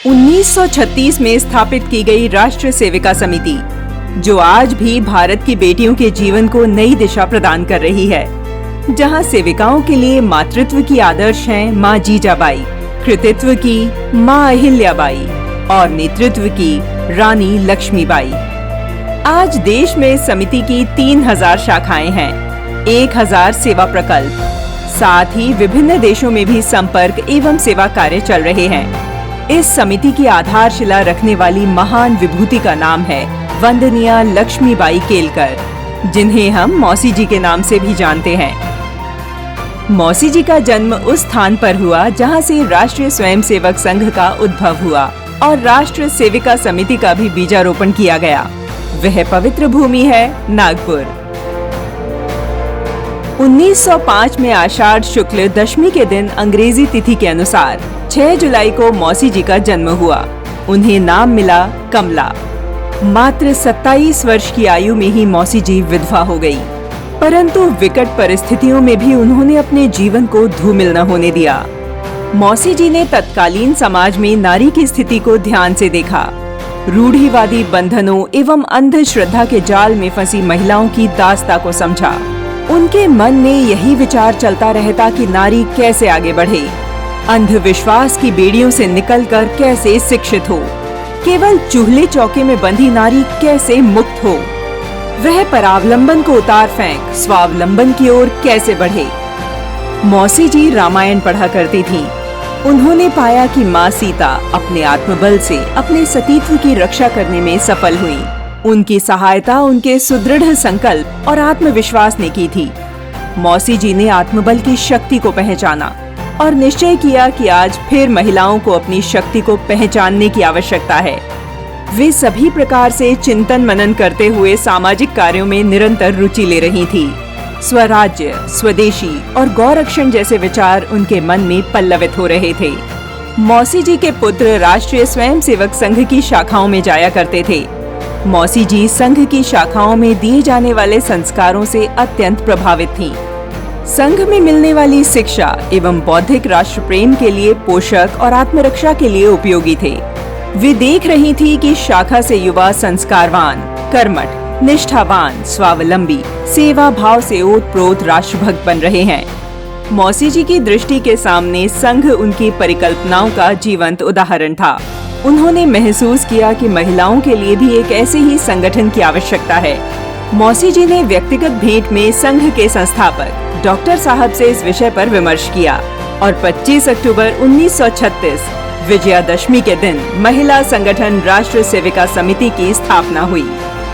1936 में स्थापित की गई राष्ट्र सेविका समिति, जो आज भी भारत की बेटियों के जीवन को नई दिशा प्रदान कर रही है, जहां सेविकाओं के लिए मातृत्व की आदर्श हैं मां जीजाबाई, कृतित्व की मां अहिल्याबाई और नेतृत्व की रानी लक्ष्मीबाई। आज देश में समिति की 3000 शाखाएं हैं, 1000 सेवा प्रकल्प, साथ ही विभिन्न देशों में भी संपर्क एवं सेवा कार्य चल रहे हैं। इस समिति की आधारशिला रखने वाली महान विभूति का नाम है वंदनीय लक्ष्मीबाई केलकर, जिन्हें हम मौसी जी के नाम से भी जानते हैं। मौसी जी का जन्म उस स्थान पर हुआ जहां से राष्ट्रीय स्वयंसेवक संघ का उद्भव हुआ और राष्ट्र सेविका समिति का भी बीजारोपण किया गया। वह पवित्र भूमि है नागपुर। 1905 में आषाढ़ शुक्ल दशमी के दिन अंग्रेजी तिथि के अनुसार 6 जुलाई को मौसी जी का जन्म हुआ। उन्हें नाम मिला कमला। मात्र 27 वर्ष की आयु में ही मौसी जी विधवा हो गई, परंतु विकट परिस्थितियों में भी उन्होंने अपने जीवन को धूमिल न होने दिया। मौसी जी ने तत्कालीन समाज में नारी की स्थिति को ध्यान से देखा, रूढ़िवादी बंधनों एवं अंधश्रद्धा के जाल में फंसी महिलाओं की दास्ता को समझा। उनके मन में यही विचार चलता रहता कि नारी कैसे आगे बढ़े, अंधविश्वास की बेड़ियों से निकलकर कैसे शिक्षित हो, केवल चूल्हे चौके में बंधी नारी कैसे मुक्त हो, वह परावलंबन को उतार फेंक स्वावलंबन की ओर कैसे बढ़े। मौसी जी रामायण पढ़ा करती थीं। उन्होंने पाया कि माँ सीता अपने आत्मबल से अपने सतीत्व की रक्षा करने में सफल हुई। उनकी सहायता उनके सुदृढ़ संकल्प और आत्मविश्वास ने की थी। मौसी जी ने आत्मबल की शक्ति को पहचाना और निश्चय किया कि आज फिर महिलाओं को अपनी शक्ति को पहचानने की आवश्यकता है। वे सभी प्रकार से चिंतन मनन करते हुए सामाजिक कार्यों में निरंतर रुचि ले रही थी। स्वराज्य, स्वदेशी और गौरक्षण जैसे विचार उनके मन में पल्लवित हो रहे थे। मौसी जी के पुत्र राष्ट्रीय स्वयंसेवक संघ की शाखाओं में जाया करते थे। मौसी जी संघ की शाखाओं में दिए जाने वाले संस्कारों से अत्यंत प्रभावित थीं। संघ में मिलने वाली शिक्षा एवं बौद्धिक राष्ट्र प्रेम के लिए पोषक और आत्मरक्षा के लिए उपयोगी थे। वे देख रही थी कि शाखा से युवा संस्कारवान, कर्मठ, निष्ठावान, स्वावलंबी, सेवा भाव से ओतप्रोत राष्ट्रभक्त बन रहे हैं। मौसी जी की दृष्टि के सामने संघ उनकी परिकल्पनाओं का जीवंत उदाहरण था। उन्होंने महसूस किया कि महिलाओं के लिए भी एक ऐसे ही संगठन की आवश्यकता है। मौसी जी ने व्यक्तिगत भेंट में संघ के संस्थापक डॉक्टर साहब से इस विषय पर विमर्श किया और 25 अक्टूबर 1936 विजयादशमी के दिन महिला संगठन राष्ट्र सेविका समिति की स्थापना हुई।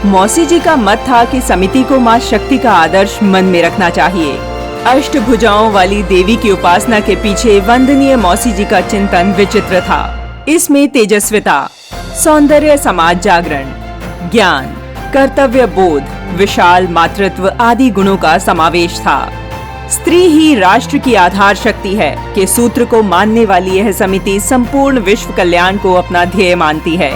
मौसी जी का मत था कि समिति को मां शक्ति का आदर्श मन में रखना चाहिए। अष्टभुजाओं वाली देवी की उपासना के पीछे वंदनीय मौसी जी का चिंतन विचित्र था। इसमें तेजस्विता, सौंदर्य, समाज जागरण, ज्ञान, कर्तव्य बोध, विशाल मातृत्व आदि गुणों का समावेश था। स्त्री ही राष्ट्र की आधार शक्ति है के सूत्र को मानने वाली यह समिति संपूर्ण विश्व कल्याण को अपना ध्येय मानती है।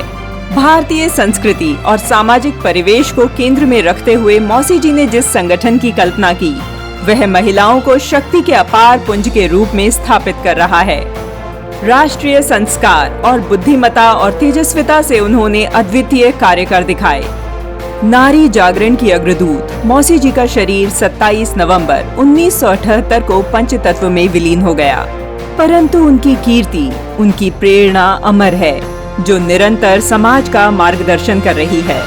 भारतीय संस्कृति और सामाजिक परिवेश को केंद्र में रखते हुए मौसी जी ने जिस संगठन की कल्पना की, वह महिलाओं को शक्ति के अपार पुंज के रूप में स्थापित कर रहा है। राष्ट्रीय संस्कार और बुद्धिमता और तेजस्विता से उन्होंने अद्वितीय कार्य कर दिखाए। नारी जागरण की अग्रदूत मौसी जी का शरीर 27 नवंबर 1978 को पंचतत्व में विलीन हो गया, परंतु उनकी कीर्ति, उनकी प्रेरणा अमर है, जो निरंतर समाज का मार्गदर्शन कर रही है।